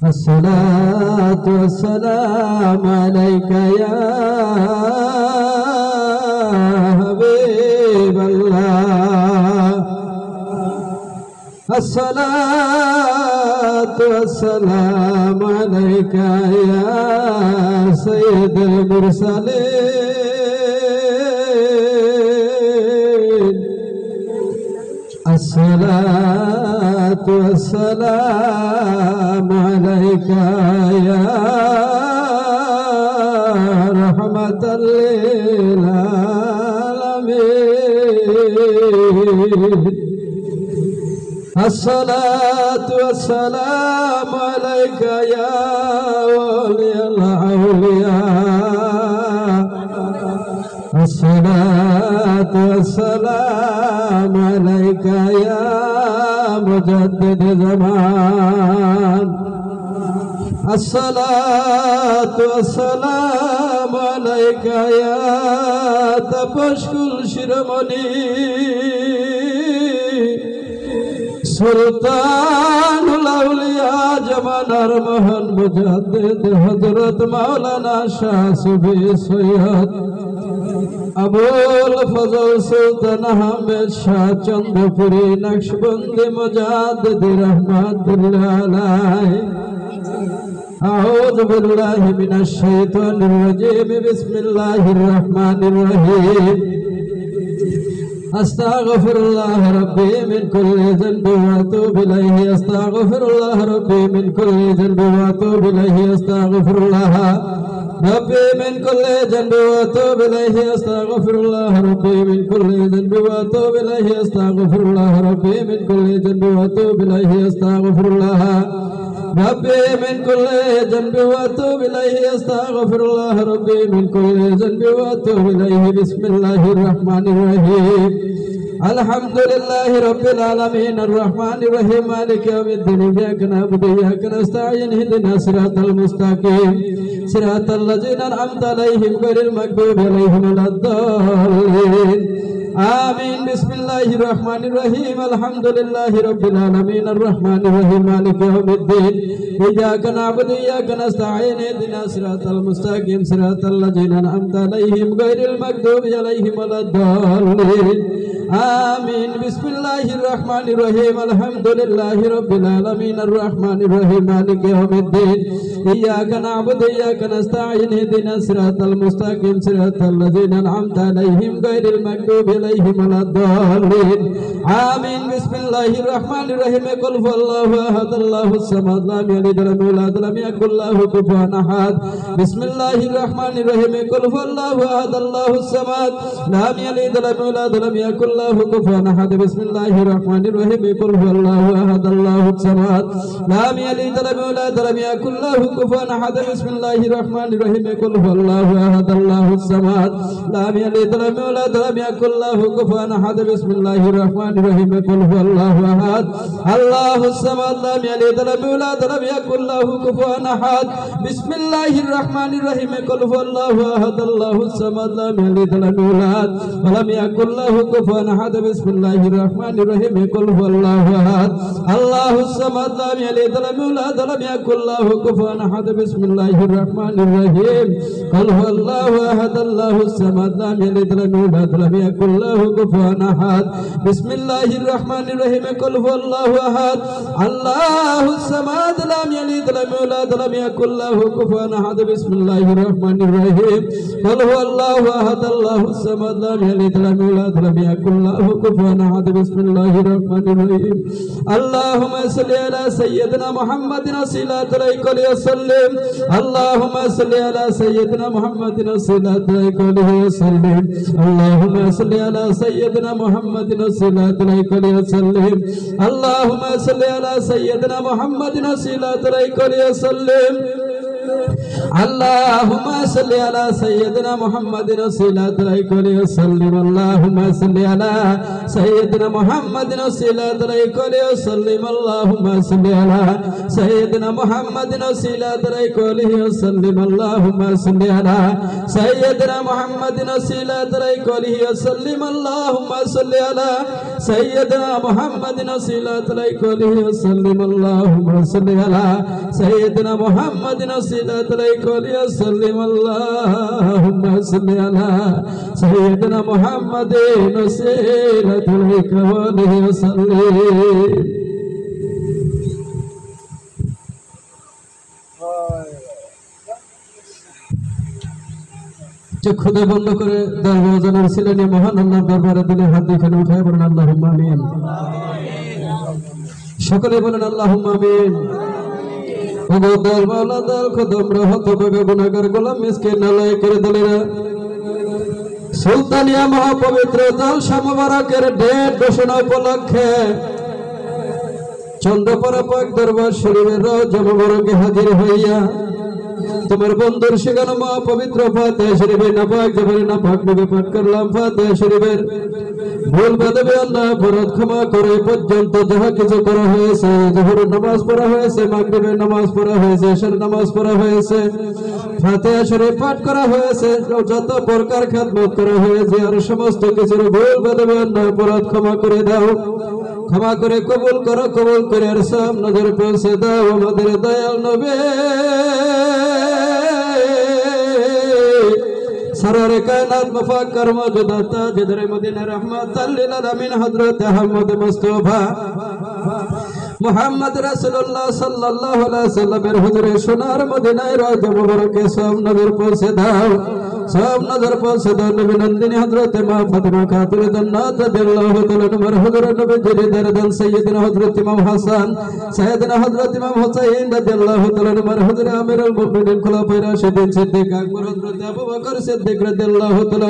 الصلاة والسلام عليك يا حبيب الله الصلاة والسلام عليك يا سيد المرسلين الصلاة والسلام عليك يا رحمة للعالمين الصلاة والسلام عليك يا ولي الأولياء الصلاة والسلام عليك يا مجدد زمان الصلاة والسلام عليك يا تبشكل شرمني سلطان الأولياء جمانر مهن مجدد حضرت مولانا شاہ صوفی سید अबुल फजल सुल्तान अहमद शाह चंद्रपुरी नक्शबंदी मुजाद्दिद रहमतुल्लाह अलैहि अऊज़ु बिल्लाहि मिनश शैतानिर रजीम बिस्मिल्लाहिर रहमानिर रहीम अस्तगफिरुल्लाह रब्बी मिन कुल्ली ज़ंबि व अतूबु इलैहि अस्तगफिरुल्लाह रब्बी मिन कुल्ली ज़ंबि व अतूबु इलैहि अस्तगफिरुल्लाह रब्बी मिन कुल्ली ज़ंबि व अतूबु इलैहि अस्तगफिरुल्लाह रब्बी मिन कुल्ली ज़ंबि व अतूबु इलैहि अस्तगफिरुल्लाह रब्बी मिन कुल्ली ज़ंबि व अतूबु इलैहि अस्तगफिरुल्लाह रब्बी मिन कुल्ली ज़ंबि व अतूबु इलैहि अस्तगफिरुल्लाह रब्बी मिन कुल्ली ज़ंबि व अतूबु इलैहि बिस्मिल्लाहिर रहमानिर रहीम अल्हम्दुलिल्लाहि रब्बिल आलमीन अर्रहमानिर रहीम मालिकि यौमिद्दीन इय्याका नअबुदु व इय्याका नस्तईन इहदिनास सिरातल मुस्तकीम सिरातल लज़ीना अनअमता अलैहिम गैरिल मग़दूबि अलैहिम वलद्दाल्लीन आमीन बिस्मिल्लाहिर रहमानिर रहीम अल्हम्दुलिल्लाहि रब्बिल आलमीन अर्रहमानिर रहीम मालिकि यौमिद्दीन इय्याका नअबुदु व इय्याका नस्तईन इहदिनास सिरातल मुस्तकीम सिरातल लज़ीना अनअमता अलैहिम गैरिल मग़दूबि अलैहिम वलद्दाल्लीन आमीन बिस्मिल्लाहिर रहमानिर रहीम अल्हम्दुलिल्लाहि रब्बिल आलमीन अर्रहमानिर रहीम मालिकि यौमिद्दीन इय्याका नअबुदु व इय्याका नस्तईन इहदिनास सिरातल मुस्तकीम सिरातल लज़ीना अनअमता अलैहिम गैरिल मग़दूबि अलैहिम वलद्दाल्लीन आमीन बिस्मिल्लाहिर रहमानिर रहीम कुल हुवल्लाहु अहद अल्लाहुस समद लम यलिद वलम यूलद वलम यकुल लहु कुफुवन अहद बिस्मिल्लाहिर रहमानिर रहीम कुल हुवल्लाहु अहद अल्लाहुस समद लम यलिद वलम यूलद वलम यकुल लहु कुफुवन अहद बिस्मिल्लाहिर रहमानिर रहीम कुल हुवल्लाहु अहद अल्लाहुस समद लम यलिद वलम यूलद वलम यकुल लहु कुफुवन अहद बिस्मिल्लाहिर रहमानिर रहीम कुल हुवल्लाहु अहद अल्लाहुस समद लम यलिद वलम यूलद वलम यकुल लहु कुफुवन अहद बिस्मिल्लाहिर रहमानिर रहीम कुल हुवल्लाहु अहद अल्लाहुस समद लम यलिद वलम यूलद वलम यकुल लहु कुफुवन अहद बिस्मिल्लाहिर रहमानिर रहीम कुल हुवल्लाहु अहद अल्लाहुस समद लम यलिद वलम यूलद वलम यकुल लहु कुफुवन अहद बिस्मिल्लाहिर रहमानिर रहीम कुल हुवल्लाहु अहद अल्लाहुस समद लम यलिद वलम यूलद वलम यकुल लहु कुफुवन अहद बिस्मिल्लाहिर रहमानिर रहीम कुल हुवल्लाहु अहद अल्लाहुस समद लम यलिद वलम यूलद वलम यकुल लहु कुफुवन अहद बिस्मिल्लाहिर रहमानिर रहीम कुल हुवल्लाहु अहद अल्लाहुस समद लम यलिद वलम यूलद वलम यकुल लहु कुफुवन अहद बिस्मिल्लाहिर रहमानिर रहीम कुल हुवल्लाहु अहद अल्लाहुस समद लम यलिद वलम यूलद वलम यकुल लहु कुफुवन अहद बिस्मिल्लाहिर रहमानिर रहीम अल्लाहुम्मा सल्लि अला सय्यिदिना मुहम्मदिन सल्लल्लाहु अलैहि वसल्लम अल्लाहुम्मा सल्लि अला सय्यिदिना मुहम्मदिन सल्लल्लाहु अलैहि वसल्लम अल्लाहुम्मा सल्लि अला सय्यिदिना मुहम्मदिन सल्लल्लाहु अलैहि वसल्लम अल्लाहुम्मा सल्लि अला सय्यिदिना मुहम्मदिन सल्लल्लाहु अलैहि वसल्लम اللهم صل على سيدنا محمد وسيلة الكل وسلم اللهم صل على سيدنا محمد وسيلة الكل وسلم اللهم صل على سيدنا محمد وسيلة الكل وسلم اللهم صل على سيدنا محمد وسيلة الكل وسلم اللهم صل على سيدنا محمد وسيلة الكل وسلم اللهم صل على سيدنا محمد وسيلة وسلم اللهم صل على سيدنا محمد وسيلة إليك وآله وسلم চক্ষুদে বন্ধ করে দরবাজানের ছিলেন মহান আল্লাহর দরবারে দিলে হাত এখানে উঠায় বলেন আল্লাহুম্মা আমিন সকলে বলেন আল্লাহুম্মা আমিন সুলতানিয়া মহাপবিত্র জলসা মুবারকের ডেট ঘোষণা উপলক্ষে চন্দ্রপাড়া পাক দরবার শরীফের রওজা মুবারকে হাজির হইয়া তোমার বন্ধুর সেখানে মহাপবিত্র ফাতিহা শরীফের নাপাক জবানে নাপাক নবী পাঠ করলাম ফাতিহা শরীফের ভুল বাদবে আল্লাহ বরদ ক্ষমা করে পর্যন্ত যাহা কিছু করা হয়েছে জোহরের নামাজ পড়া হয়েছে মাগরিবের নামাজ পড়া হয়েছে এশার নামাজ পড়া হয়েছে ফাতিহা শরীফ পাঠ করা হয়েছে যত প্রকার খেদমত করা হয়েছে আর সমস্ত কিছুর ভুল বাদবে আল্লাহ বরদ ক্ষমা করে দাও ক্ষমা করে কবুল করো কবুল করে আর সব নজর পৌঁছে দাও আমাদের দয়াল নবী সররে কায়নাত মুফাক্কির মওজুদা তাজদার মদিনা রাহমাতাল লিল আলামিন হযরত আহমদ মুস্তাফা মুহাম্মদ রাসূলুল্লাহ সাল্লাল্লাহু আলাইহি ওয়াসাল্লামের হুজুরে সোনার মদিনায় রওজা মুবারকে সব নজর পৌঁছে দাও সব নজর পৌঁছে দাও নবী নন্দিনী হযরত মা ফাতেমা খাতুন জান্নাত রাদিয়াল্লাহু তাআলা তোমার হুজুরে নবী জিরে দরদান সাইয়্যিদনা হযরত ইমাম হাসান সাইয়্যিদনা হযরত ইমাম হুসাইন রাদিয়াল্লাহু তাআলা তোমার হুজুরে আমিরুল মুমিনিন খোলাফায়ে রাশিদিন সিদ্দিক আকবর হযরত আবু বকর সিদ্দিক রাদিয়াল্লাহু তাআলা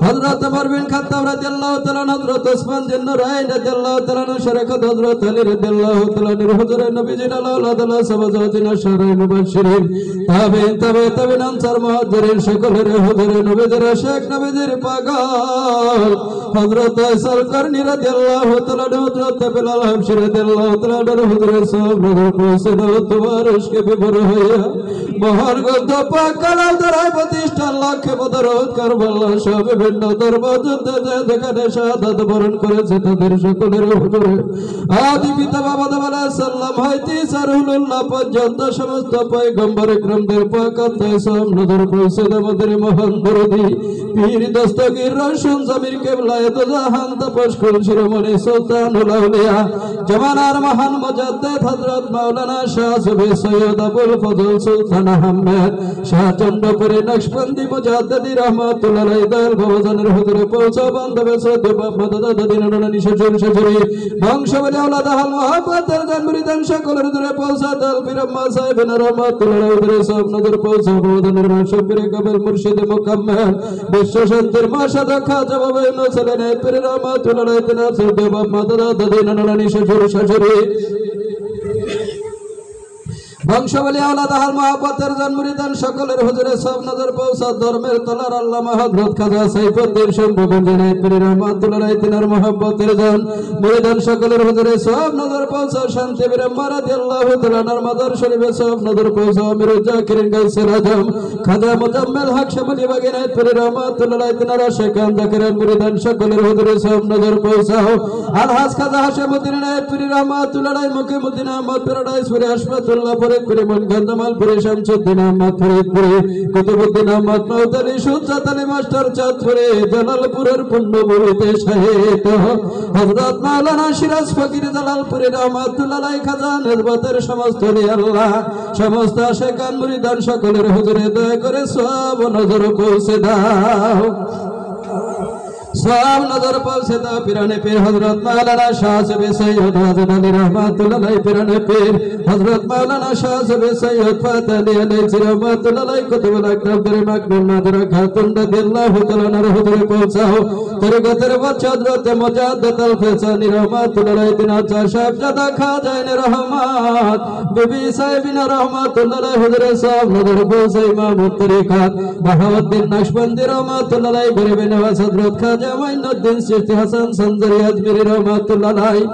হযরত ওমর বিন খাত্তাব রাদিয়াল্লাহু তাআলা হযরত ওসমান বিন নুরাইন রাদিয়াল্লাহু তাআলা শরীয়ত হযরত আলী রাদিয়াল্লাহু তাআলা হুজুরে নবী জিনাল্লাহু তাআলা সাবাজাতিনা শারাই মুবাশশিরিন তাবেঈন আনসার মুহাজিরিন সকলের হুজুরে নবীদের শেখ নবীদের পাগল হযরত আয়সাল করনি রাদিয়াল্লাহু তাআলা হযরত বিলাল হাবশী রাদিয়াল্লাহু তাআলা হুজুরে সব নজর পৌঁছে দাও তোমার ইশকে বিভোর হইয়া মহান গ্রন্থ পাক কালাম দ্বারাই প্রতিষ্ঠান লক্ষ্যে বদরত কারবালা সব বিভিন্ন দরবার যুদ্ধে যেখানে শাহাদাত বরণ করেছে তাদের সকলের হুজুরে আদি পিতা বাবা আলাইহিস সালাম হইতে সারহুল্লাহ পর্যন্ত সমস্ত পয়গম্বর ইকরামদের পাক আত্মায় সব নজর পৌঁছে দাও আমাদের মহান দরদি পীর দস্তগীর রশন জামির কিবলায়ে জাহান তাপস কুল শিরোমণি সুলতানুল আউলিয়া জামানার মহান মুজাদ্দিদ হযরত মাওলানা শাহ সুফি সৈয়দ আবুল ফজল সুলতান আহমেদ শাহ চন্দ্রপুরী নকশবন্দি মুজাদ্দিদি রাহমাতুল্লাহ আলাইহি দয়াল ভবজানের হুজুরে পৌঁছা বান্ধবে শ্রদ্ধেয় বাপ মাতা দাদা দিনানানি শ্বশুর বংশবলী আওলাদ আহল মুহাব্বতের জানমুরিদান সকলের হুজুরে পৌঁছা দাল পীর আম্মা সাহেবের রাহমাতুল্লাহ আলাইহি হুজুরে সব নজর পৌঁছা ভবজানের মাশরুফের কাবেল মুর্শিদ মুকাম্মাল বিশ্ব শান্তির মাশাদা খাজা বাবা নসলেন পীর রাহমাতুল্লাহ আলাইহি তিনার শ্রদ্ধেয় বাপ মাতা দাদা দিনানানি শ্বশুর বংশবলী আওলাদ আহল মুহাব্বতের জানমুরিদান সকলের হুজুরে সব নজর পৌঁছা ধর্মের তলার আল্লামা হযরত খাজা সাইফুদ্দিন সম্পূর্ণ জেনায়েত পীর রাহমাতুল্লাহ আলাইহি তিনার মুহাব্বতের জান মুরিদান সকলের হুজুরে সব নজর পৌঁছা শান্তি বীর রাদিয়াল্লাহু তাআলা আনহুর মাদার শরীফে সব নজর পৌঁছা আমিরুল জাকিরিন গায়সুল আজম খাজা মুজাম্মেল হক শামলি বাগিনাত পীর রাহমাতুল্লাহ আলাইহি তিনার শেখান জাকিরিন মুরিদান সকলের হুজুরে সব নজর পৌঁছাও আলহাজ খাজা হাশিমউদ্দিন নায়েব পীর রাহমাতুল্লাহ আলাইহি মুকিমউদ্দিন আহমদ প্যারাডাইস পীর হাসপাতুল্লাহ ফরিদপুর গঞ্জমালপুরে শামসুদ্দিন আহমদ ফরিদপুরে কুতুবউদ্দিন আহমদ নওতালি সুজাত আলী মাস্টার চাঁদপুরে জালালপুরের পুণ্যভূমিতে শাহিদ হযরত মাওলানা সিরাজ ফকির জালালপুরে রাহমাতুল্লাহ আলাইহি খাজা নির্বাতের সমস্ত আল্লাহ সমস্ত আশিকান মুরিদান সকলের হুজুরে দয়া করে সব নজর পৌঁছে দাও সব নজর পৌঁছে দাও পিরানে পীর হযরত মাওলানা শাহ সুফি সৈয়দ ওয়াজেদ আলী রহমাতুল্লাহ আলাইহি পিরানে পীর হযরত মাওলানা শাহ সুফি সৈয়দ ফাতেহ আলী আলাইহি রহমাতুল্লাহ আলাইহি কুতুবুল আকরাম দরে মাকবুল মাদরা খাতুন রাদিয়াল্লাহু তাআলা আনহা হুজুরে পৌঁছাও তরিকতের বাদশা হযরত মুজাদ্দিদ আল ফিসানি রহমাতুল্লাহ আলাইহি দিনাচার সাহেবজাদা খাজাইন রহমাত বিবি সাহেবিনা রহমাতুল্লাহ আলাইহি হুজুরে সব নজর পৌঁছে ইমাম তরিকত বাহাউদ্দিন নকশবন্দি রহমাতুল্লাহ আলাইহি গরিব নওয়াজ হযরত খাজা মাইনুদ্দিন চিশতি হাসান সনজরি আজমিরি রহমাতুল্লাহ আলাইহি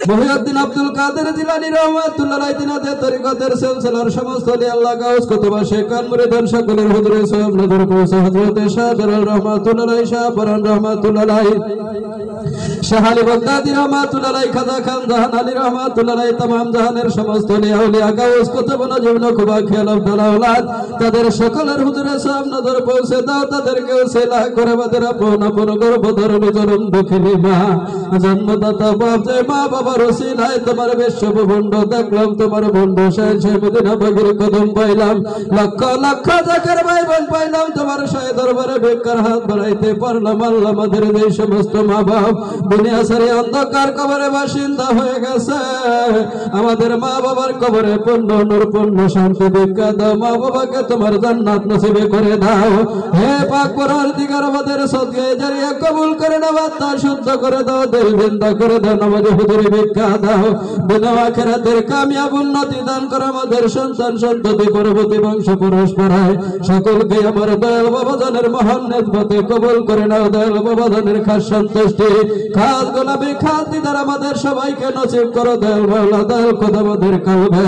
মহিউদ্দিন আব্দুল কাদের জিলানী রহমাতুল্লাহ আলাইহি তিনাদের তরিকতের সিলসিলার সমস্ত ওলি আল্লাহ গাউস কুতুবা শেখান মুরিদান সকলের হুজুরে সব নজর পৌঁছে হযরত শাহ দলাল রহমাতুল্লাহ আলাইহি শাহ পরান রহমাতুল্লাহ আলাইহি শাহ আলী বাগদাদি রহমাতুল্লাহ আলাইহি খাজা খান জাহান আলী রহমাতুল্লাহ আলাইহি तमाम জাহানের সমস্ত ওলি আউলিয়া গাউস কুতুব নজম নকুবা খেয়াল আব্দুল আওলাদ তাদের সকলের হুজুরে সব নজর পৌঁছে দাও তাদেরকে উসিলা করে বাদের আপন আপন গর্ভ ধর্মী জনম দুঃখিনী মা জন্মদাতা বাপ যে মা বাবা রসিলায় তোমার বিশ্বভুবন্ড দেখলাম তোমার বন্ড সে মদিনা বাগির কদম পাইলাম লক্ষ লক্ষ জাকের ভাই বোন পাইলাম তোমার সায় দরবারে বেকার হাত বাড়াইতে পারলাম আল্লাহ আমাদের এই সমস্ত মা বাপ দুনিয়া সারি অন্ধকার কবরে বাসিন্দা হয়ে গেছে আমাদের মা বাবার কবরে পূর্ণ নূর পূর্ণ শান্তি ভিক্ষা দাও মা বাবাকে তোমার জান্নাত নসিবে করে দাও হে পাক পরওয়ারদিগার আমাদের সদকায়ে জারিয়া কবুল করে নাও আত্মা শুদ্ধ করে দাও দিল জিন্দা করে দাও নামাজ হুজুরি ভিক্ষা দাও দুনিয়া আখিরাতের কামিয়াব উন্নতি দান করো আমাদের সন্তান সন্ততি পরবর্তী বংশ পরস্পরায় সকলকে আমার দয়াল বাবাজানের মহান নেসবতে কবুল করে নাও দয়াল বাবাজানের খাস সন্তুষ্টি খাস গোলাপি খাস দিদার আমাদের সবাইকে নসিব করো দয়াল মাওলা দয়াল খোদা আমাদের কলবে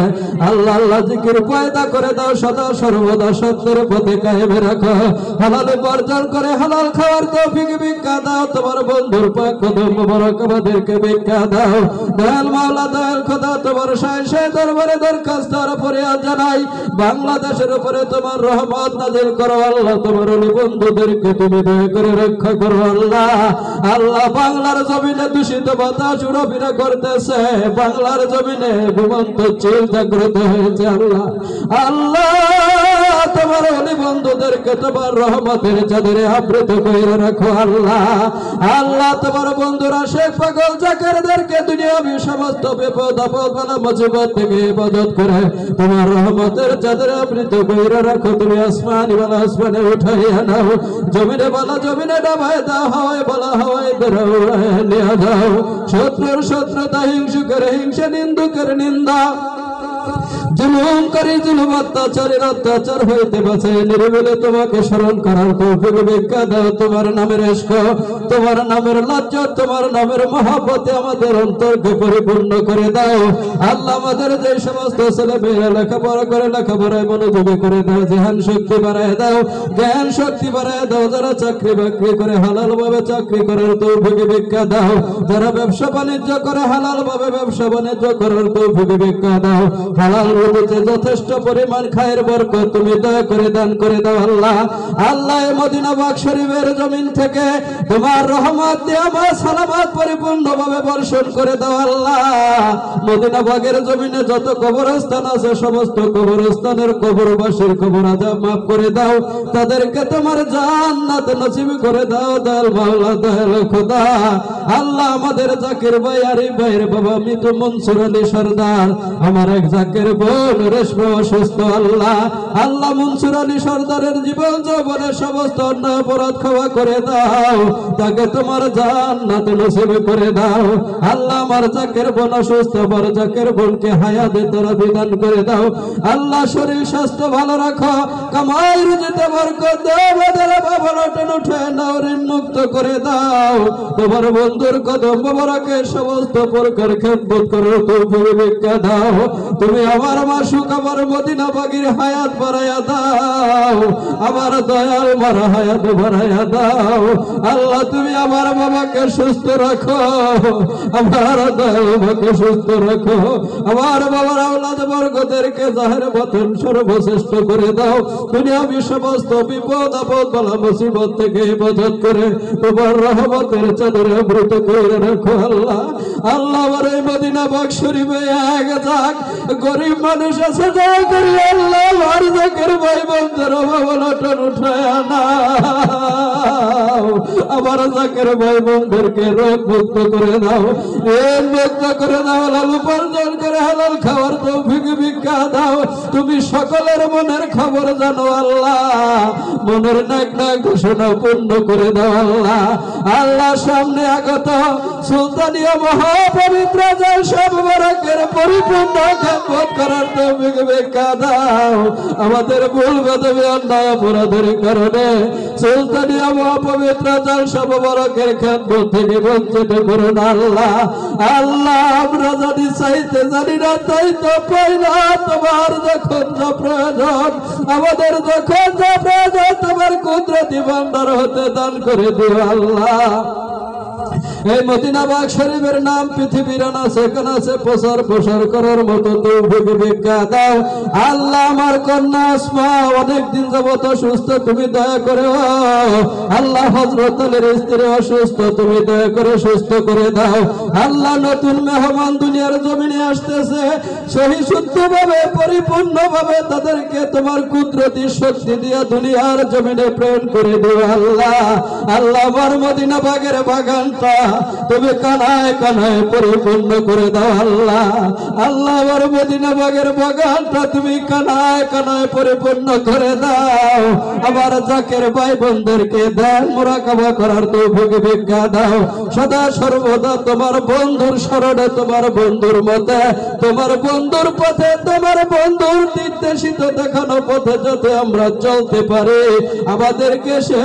আল্লাহ আল্লাহ জিকির পয়দা করে দাও সদা সর্বদা সত্যের পথে কায়েমে রাখো হালাল উপার্জন করে হালাল খাওয়ার তৌফিক ভিক্ষা দাও তোমার বন্ধুর পাক কদম মোবারক আমাদেরকে ভিক্ষা দাও দয়াল মাওলা দয়াল খোদা তোমার সায় দরবারে দরখাস্ত আর ফরিয়াদ জানাই বাংলাদেশের উপরে তোমার রহমত নাযিল করো আল্লাহ তোমার ওলি বন্ধুদেরকে তুমি দয়া করে রক্ষা করো আল্লাহ আল্লাহ বাংলার জমিনে দূষিত বাতাস উড়াফেরা করতেছে বাংলার জমিনে ঘুমন্ত চিল জাগ্রত হয়েছে আল্লাহ আল্লাহ তোমার ওলি বন্ধুদেরকে তোমার রহমতের চাদরে আবৃত করে রাখো আল্লাহ আল্লাহ তোমার বন্ধুরা শেখ পাগল জাকেরদেরকে দুনিয়াবি সমস্ত বিপদ আপদ বালা মুসিবত থেকে ইবাদত করে তোমার রহমতের চাদরে আবৃত করে রাখো তুমি আসমানি বালা আসমানে উঠাইয়া নাও জমিনে বালা জমিনে ডাবায় দাও হাওয়ায় বালা হাওয়ায় উড়াইয়া নিয়ে দাও শত্রুর শত্রুতা হিংসুকের হিংসা নিন্দুকের নিন্দা জুলুমকারী জুলুম অত্যাচারীর অত্যাচার হইতে বাঁচায় নিরিবিলে তোমাকে স্মরণ করার তৌফিক ভিক্ষা দাও তোমার নামের ইশক তোমার নামের লাজ্জত তোমার নামের মহব্বতে আমাদের অন্তরকে পরিপূর্ণ করে দাও আল্লাহ আমাদের যে সমস্ত ছেলে মেয়েরা লেখাপড়া করে লেখাপড়ায় মনোযোগী করে দাও জ্ঞান শক্তি বাড়ায় দাও জ্ঞান শক্তি বাড়ায় দাও যারা চাকরি বাকরি করে হালাল ভাবে চাকরি করার তৌফিক ভিক্ষা দাও যারা ব্যবসা বাণিজ্য করে হালাল ভাবে ব্যবসা বাণিজ্য করার তৌফিক ভিক্ষা দাও হালাল রুজিতে যথেষ্ট পরিমাণ খায়ের বরকত তুমি দয়া করে দান করে দাও আল্লাহ আল্লাহ এই মদিনা পাক শরীফের জমিন থেকে তোমার রহমত দিয়ে আমার সালামত পরিপূর্ণভাবে বর্ষণ করে দাও আল্লাহ মদিনা পাকের জমিনে যত কবরস্থান আছে সমস্ত কবরস্থানের কবরবাসীর কবর আযাব মাফ করে দাও তাদেরকে তোমার জান্নাত নসিব করে দাও দয়াল মাওলা দয়াল খোদা আল্লাহ আমাদের জাকির ভাই আরিফ ভাইয়ের বাবা মিতু মনসুর আলী সরদার আমার এক জাকির বোন রেশমা অসুস্থ আল্লাহ আল্লাহ মনসুর আলী সরদারের জীবন যৌবনের সমস্ত অন্যায় অপরাধ ক্ষমা করে দাও তাকে তোমার জান্নাত নসিব করে দাও আল্লাহ আমার জাকির বোন অসুস্থ আমার জাকির বোনকে হায়াতে তোরা বিধান করে দাও আল্লাহ শরীর স্বাস্থ্য ভালো রাখো কামাই রুজিতে বরকত দাও বাজারে বাবা লটন উঠে নাও ঋণ মুক্ত করে দাও তোমার বন্ধুর কদম মোবারকে সমস্ত প্রকার খেদমত করো তৌফিক ভিক্ষা দাও তুমি আমার মাসুক আমার মদিনা পাকের হায়াত বাড়াইয়া দাও আমার দয়াল মার হায়াত বাড়াইয়া দাও আল্লাহ তুমি আমার বাবাকে সুস্থ রাখো আমার দয়াকে সুস্থ রাখো আমার বাবার আওলাদ বর্গদেরকে জাহের বতন সর্বশ্রেষ্ঠ করে দাও দুনিয়াবি সমস্ত বিপদ আপদ বালা মুসিবত থেকে হেফাজত করে তোমার রহমতের চাদরে আবৃত করে রাখো আল্লাহ আল্লাহ আমার এই মদিনা পাক শরীফে এক যাক গরিব মানুষ আছে দয়া করি আল্লাহ আমার জাকের ভাই বোনদের অভাব অনটন উঠায় না আমার জাকের ভাই বোনদেরকে রোগ মুক্ত করে দাও ঋণ মুক্ত করে দাও হালাল উপার্জন করে হালাল খাওয়ার তৌফিক ভিক্ষা দাও তুমি সকলের মনের খবর জানো আল্লাহ মনের নাক নাক ঘোষণা পূর্ণ করে দাও আল্লাহ আল্লাহ সামনে আগত সুলতানিয়া মহাপবিত্র জলসা মুবারকের পরিপূর্ণ খেদমত করার তৌফিক ভিক্ষা দাও আমাদের ভুল বেদবি অন্যায় অপরাধের কারণে সুলতানিয়া মহাপবিত্র জলসা মুবারকের খেদমত থেকে বঞ্চিত করো না আল্লাহ আল্লাহ আমরা জানি চাইতে জানি না তাই তো পাই না তোমার যখন যা প্রয়োজন আমাদের যখন যা প্রয়োজন তোমার কুদরতি ভান্ডার হতে দান করে দিও আল্লাহ এই মদিনা পাক শরীফের নাম পৃথিবীর আনাচে কানাচে প্রসার করার মতো তৌফিক ভিক্ষা দাও আল্লাহ আমার কন্যা আসমা অনেকদিন যাবত অসুস্থ তুমি দয়া করে আল্লাহ হযরত আলীর স্ত্রী অসুস্থ তুমি দয়া করে সুস্থ করে দাও আল্লাহ নতুন মেহমান দুনিয়ার জমিনে আসতেছে সহি শুদ্ধভাবে পরিপূর্ণভাবে তাদেরকে তোমার কুদরতি শক্তি দিয়ে দুনিয়ার জমিনে প্রেরণ করে দিও আল্লাহ আল্লাহ আমার মদিনা পাকের বাগানটা তুমি কানায় কানায় পরিপূর্ণ করে দাও আল্লাহ আল্লাহ আমার মদিনা বাগের বাগানটা তুমি কানায় কানায় পরিপূর্ণ করে দাও আমার জাকের ভাই বোনদেরকে ধ্যান মুরাকাবা করার তৌফিক ভিক্ষা দাও সদা সর্বদা তোমার বন্ধুর স্মরণে তোমার বন্ধুর মতে তোমার বন্ধুর পথে তোমার বন্ধুর নির্দেশিত দেখানো পথে যাতে আমরা চলতে পারি আমাদেরকে সে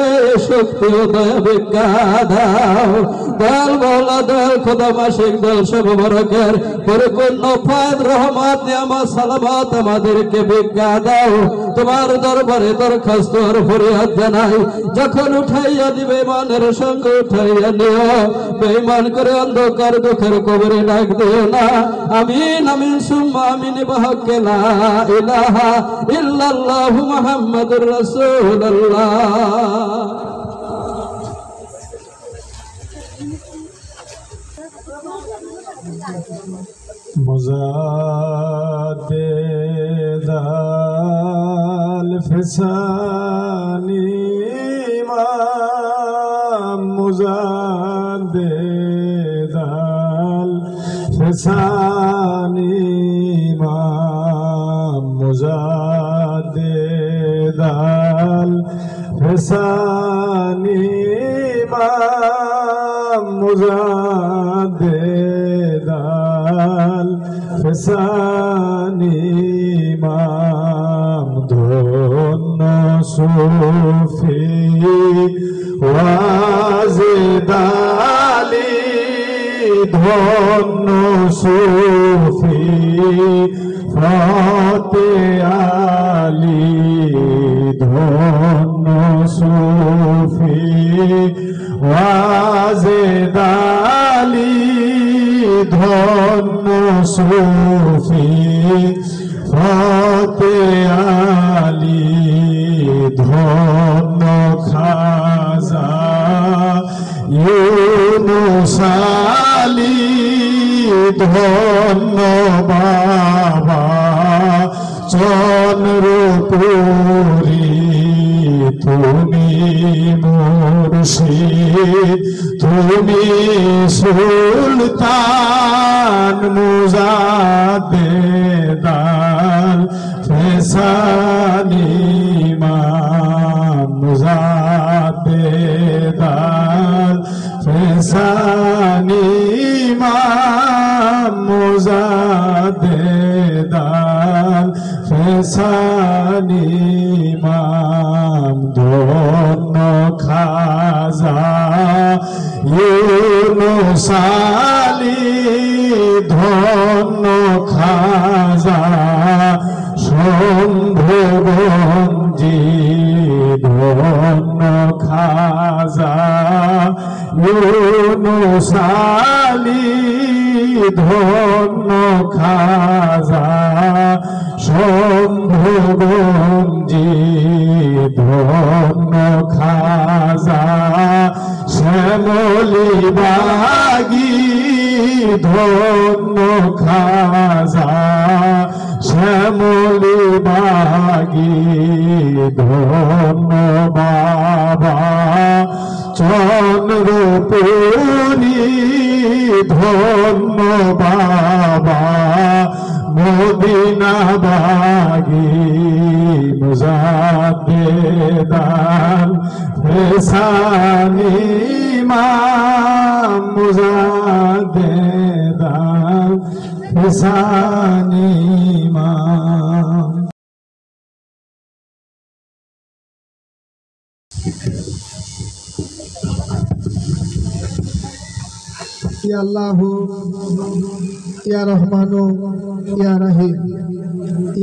শক্তি ও দয়া ভিক্ষা দাও দয়াল মওলা দয়াল খোদা মাশিক জলসা মুবারকের পরিপূর্ণ ফায়দ রহমত নিয়ামত সালামত আমাদেরকে ভিক্ষা দাও তোমার দরবারে দরখাস্ত আর ফরিয়াদ জানাই যখন উঠাইয়া দিবে ইমানের সঙ্গে উঠাইয়া নিও বেঈমান করে অন্ধকার দুঃখের কবরে ডাক দিও না আমিন আমিন সুম্মা আমিন বিহাক্কি লা ইলাহা ইল্লাল্লাহু মুহাম্মাদুর রাসূলুল্লাহ মুজাদ্দিদ আল ফিসানি ইমাম মুজাদ্দিদ আল ফিসানি ইমাম মুজাদ্দিদ আল ফিসানি ইমাম মুজাদ্দিদ আল ফিসানি ইমাম ধন্য সুফি ওয়াজিদ আলী ধন্য সুফি ফতে আলী ধন্য সুফি ওয়াজিদ আলী ধন্য সুফি ফতে আলী ধন্য খাজা ইউনুস আলী ধন্য বাবা চন্দ্রপুরী তুমি মুর্শিদ তুমি সুলতান মুজাদ্দিদ আল ফিসানি ইমাম মুজাদ্দিদ আল ফিসানি ইমাম মুজাদ্দিদ আল ফিসানি ইমাম ধন্য খাজা ইউনুস আলী ধন্য খাজা শম্ভুগঞ্জি ধন্য খাজা সালি ধন্য খাজা শম্ভুগঞ্জি ধন্য খাজা শ্যামলী বাগি ধন্য খাজা শ্যামলী বাগি ধন্য বাবা চন্দ্রপুরী ধন্য বাবা মদিনা বাগি মুজাদ্দেদান ফেসানি ইমাম মুজাদ্দেদান ফেসানি ইমাম। या अल्लाह या रहमान या रहीम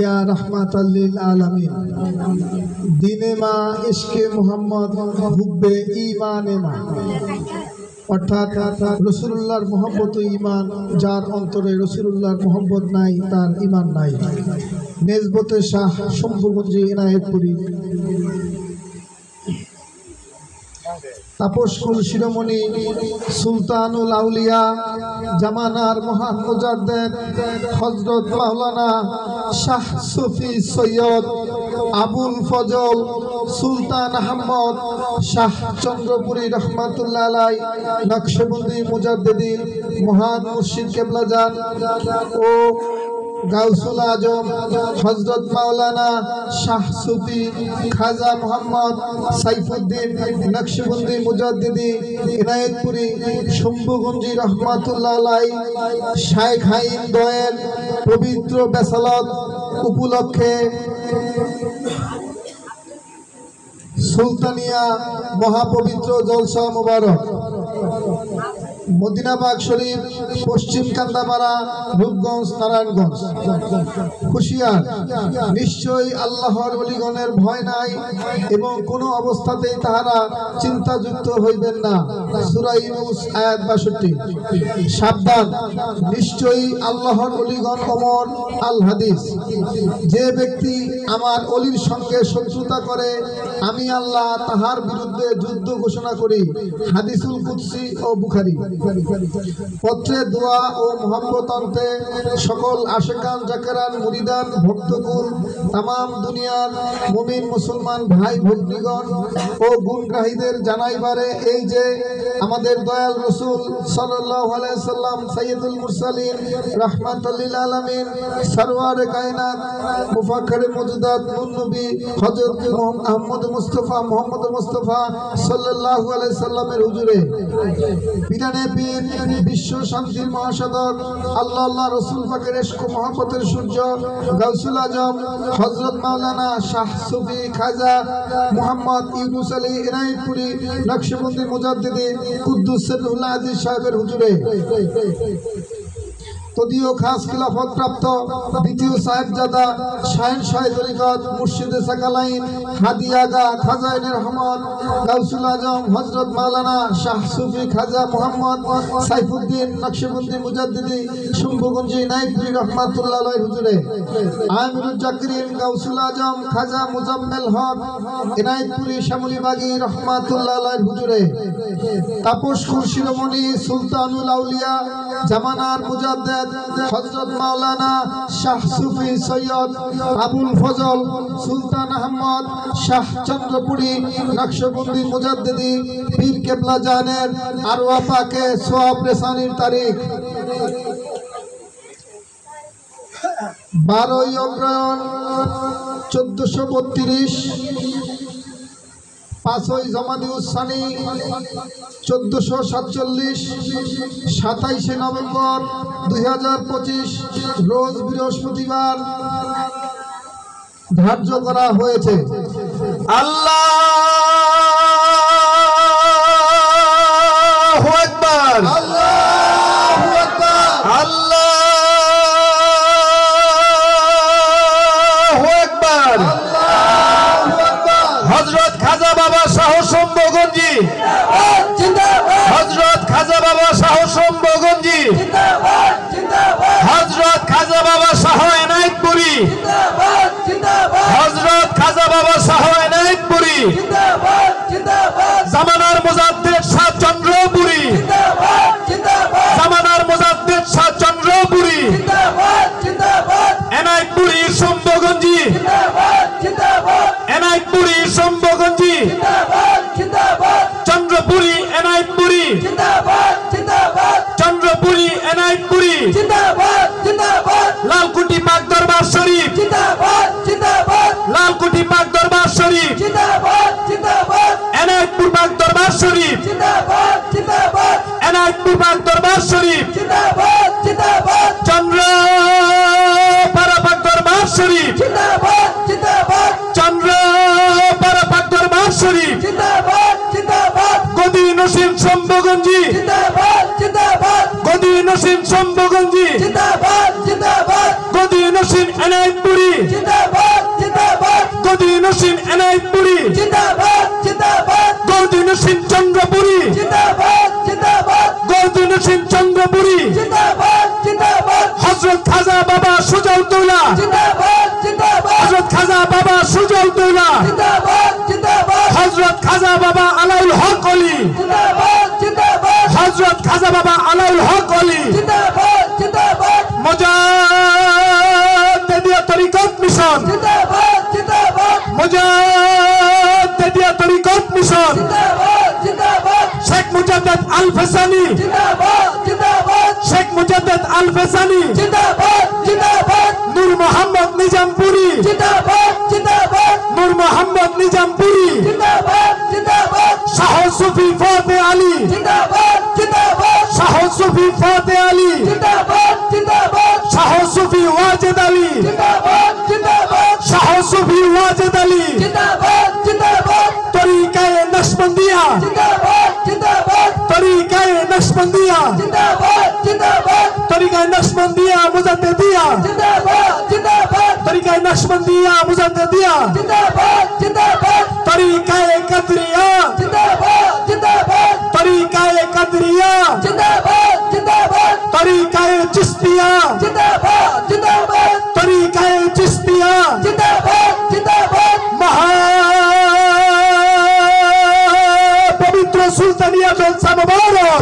या रहमतल लिल आलमीन दीने मा इश्के मुहम्मद हुब्बे ईमाने मा অর্থাৎ রাসূলুল্লাহর মহব্বত ঈমান যার অন্তরে রাসূলুল্লাহর মহব্বত নাই তার ঈমান নাই। নেসবতে শাহ শম্ভুগঞ্জি এনায়েতপুরী তাপসকুল শিরোমণি সুলতানুল আউলিয়া জামানার মহান মুজাদ্দেদ হযরত মাওলানা শাহ সুফি সৈয়দ আবুল ফজল সুলতান আহমদ শাহ চন্দ্রপুরী রহমাতুল্লাহ আলাই নকশবন্দি মুজাদ্দিদিন মহান মুর্শিদ কেবলাজান ও গাউসুল আজম হযরত মাওলানা শাহ সুফি খাজা মোহাম্মদ সাইফুদ্দিন নকশবন্দি মুজাদ্দিদি ইনায়েতপুরী শম্ভুগঞ্জি রহমাতুল্লাহ আলাই শাইখ হাইন দয়েল পবিত্র বেসালত উপলক্ষে সুলতানিয়া মহাপবিত্র জলসা মুবারক মদিনাবাগ শরীফ পশ্চিম কান্দাপাড়া রূপগঞ্জ নারায়ণগঞ্জ হুশিয়ার নিশ্চয়ই আল্লাহর ওলিগণের ভয় নাই এবং কোনো অবস্থাতেই তাহারা চিন্তাযুক্ত হইবেন না। সূরা ইউনূস আয়াত ৬২। সাবধান, নিশ্চয়ই আল্লাহর ওলিগণ অমর। আল হাদিস, যে ব্যক্তি আমার অলির সঙ্গে শত্রুতা করে আমি আল্লাহ তাহার বিরুদ্ধে যুদ্ধ ঘোষণা করি। হাদিসুল কুদসি ও বুখারী। পত্রে দোয়া ও মোহাম্মত আনতে সকল আশেকান জাকেরান মুরিদান ভক্তকুল তামাম দুনিয়ার মুমিন মুসলমান ভাই ভগ্নীগণ ও গুণগ্রাহীদের জানাইবারে এই যে আমাদের দয়াল রাসূল সাল্লাল্লাহু আলাইহি সাল্লাম সাইয়্যিদুল মুরসালিন রাহমাতুল লিল আলামিন সরওয়ারে কায়নাত মুফাখরে মওজুদাত নূর নবী হযরত মুহাম্মদ মুস্তাফা সাল্লাল্লাহু আলাইহি সাল্লামের হুজুরে পিরানে পীর বিশ্ব শান্তির মহাসাধক আল্লাহ রাসূল পাকের ইশক মহব্বতের সূর্য গাউসুল আজম হযরত মাওলানা শাহ সুফি খাজা মুহাম্মদ ইউনুস আলী ইনায়েতপুরী নকশবন্দি মুজাদ্দিদি কুদ্দুস সিররুল আজিজ সাহেবের হুজুরে তদীয় খাস খিলাফত প্রাপ্ত দ্বিতীয় সাহেবজাদা শাহেন শাহ তরিকত মুর্শিদে সাকালাইন হাদিয়াগা খাজাইন রহমান গাউসুল আজম হযরত মাওলানা শাহ সুফি খাজা মুহাম্মদ সাইফুদ্দিন নকশবন্দি মুজাদ্দিদি শম্ভুগঞ্জি ইনায়েতপুরী রহমাতুল্লাহ আলাইহি হুজুরে আমিরুল জাকিরিন গাউসুল আজম খাজা মুজাম্মেল হক ইনায়েতপুরী শ্যামলীবাগী রহমাতুল্লাহ আলাইহি হুজুরে তাপসকুল শিরোমণি সুলতানুল আউলিয়া জামানার মুজাদ্দেদ হযরত মাওলানা শাহ সুফি সৈয়দ আবুল ফজল সুলতান আহমদ শাহ চন্দ্রপুরী নকশবন্দি মুজাদ্দিদি পীর কেবলা জানের আরওয়া পাকে সওয়াব রেসানির তারিখ 12 অগ্রহায়ণ 1432 5 জামাদিউস সানি 1447 27 নভেম্বর 2025 রোজ বৃহস্পতিবার ধার্য করা হয়েছে। আল্লাহু আকবার, আল্লাহু আকবার, আল্লাহু আকবার। হযরত খাজা বাবা শাহ শম্ভুগঞ্জি জিন্দাবাদ, হযরত খাজা বাবা শাহ এনায়েতপুরী, হযরত খাজা বাবা শাহ এনায়েতপুরী, জামানার মুজাদ্দিদ শাহ চন্দ্রপুরী, জামানার মুজাদ্দিদ শাহ চন্দ্রপুরী, এনায়েতপুরী শম্ভুগঞ্জি, এনায়েতপুরী শম্ভুগঞ্জি, চন্দ্রপুরী এনায়েতপুরী, চন্দ্রপুরী এনায়েতপুরী, লালকুটি পাক দরবার শরীফ, লালকুটি পাক দরবার শরীফ, এনায়েতপুর পাক দরবার শরীফ, এনায়েতপুর পাক দরবার শরীফ, চন্দ্রপাড়া পাক দরবার শরীফ, চন্দ্রপাড়া পাক দরবার শরীফ, গদি নসিম শম্ভুগঞ্জি, গদি নসিম শম্ভুগঞ্জি, গদি নসিম এনায়েতপুরী, গদি নসিম এনায়েতপুরী, গদি নসিম চন্দ্রপুরী, গদি নসিম চন্দ্রপুরী, হযরত খাজা বাবা সুজাউদ্দৌলা, হযরত খাজা বাবা সুজাউদ্দৌলা, হযরত খাজা বাবা আলাউল হক আলী, হযরত খাজা বাবা আলাউল হক আলী, মুজাদ্দিদিয়া তরিকত মিশন, মুজাদ্দিদিয়া তরিকত মিশন, শেখ মুজাদ্দিদ আল ফেসানি, শেখ মুজাদ্দিদ আল ফেসানি, নূর মোহাম্মদ নিজামপুরী, নূর মোহাম্মদ নিজামপুরী, শাহ সুফি ফতে আলী, শাহ সুফি ফতে আলী, শাহ সুফি ওয়াজেদ আলী, শাহ সুফি ওয়াজেদ আলী, তরিকায়ে নকশবন্দিয়া, তরিকায়ে নকশবন্দিয়া, তরিকায়ে নকশবন্দিয়া মুজাদ্দিদিয়া, তরিকায়ে নকশবন্দিয়া মুজাদ্দিদিয়া, তরিকায়ে কাদরিয়া, তরিকায়ে কাদরিয়া, তরিকায়ে চিশতিয়া, তরিকায়ে চিশতিয়া, মহাপবিত্র সুলতানিয়া জলসা মুবারক,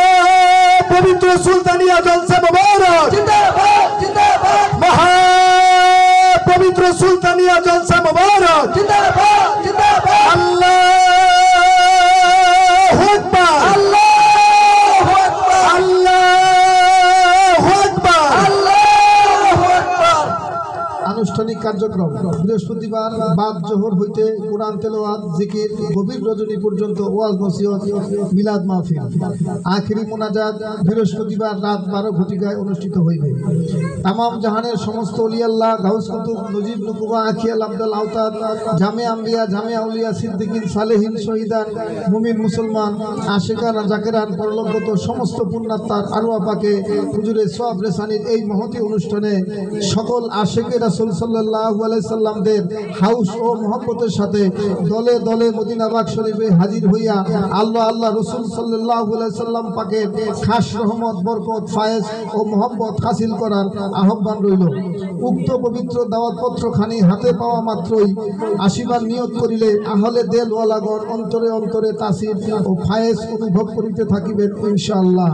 মহাপবিত্র সুলতানিয়া জলসা মুবারক, মহাপবিত্র সুলতানিয়া জলসা মুবারক, আল্লাহু আকবার, আল্লাহু আকবার, আল্লাহু আকবার, আল্লাহু আকবার। আনুষ্ঠানিক কার্যক্রম বৃহস্পতিবার বাদ জোহর হইতে কোরআন তেলাওয়াত, জিকির, গভীর রজনী পর্যন্ত ওয়াজ নসিহত, মিলাদ মাহফিল। আখিরি মোনাজাত বৃহস্পতিবার রাত 12 ঘটিকায় অনুষ্ঠিত হইবে। তামাম জাহানের সমস্ত ওলিয়াল্লাহ, গাউস কুতুব, নজিব, নুকুবা, আখিয়াল, আব্দুল আওতাদ, জামে আম্বিয়া, জামে আউলিয়া, সিদ্দিকিন, সালেহিন, শহীদান, মুমিন, মুসলমান, আশিকান, জাকেরান, পরলোকগত সমস্ত পুণ্যাত্মার আরওয়াহ পাকে হুজুরে সওয়াব রেসানির এই মহতী অনুষ্ঠানে সকল আশিকে রাসূল সাল্লাল্লাহু আলাইহি সাল্লামদের হাউস ও মহব্বতের সাথে দলে দলে মদিনা পাক শরীফে হাজির হইয়া আল্লাহ রাসূল সাল্লাল্লাহু আলাইহি সাল্লাম পাকের খাস রহমত, বরকত, ফায়েজ ও মহব্বত হাসিল করার আহ্বান রইল। উক্ত পবিত্র দাওয়াতপত্রখানি হাতে পাওয়া মাত্রই আসিবার নিয়ত করিলে আহলে দেলওয়ালাগণ অন্তরে অন্তরে তাসির ও ফায়েজ অনুভব করিতে থাকিবেন ইনশাআল্লাহ।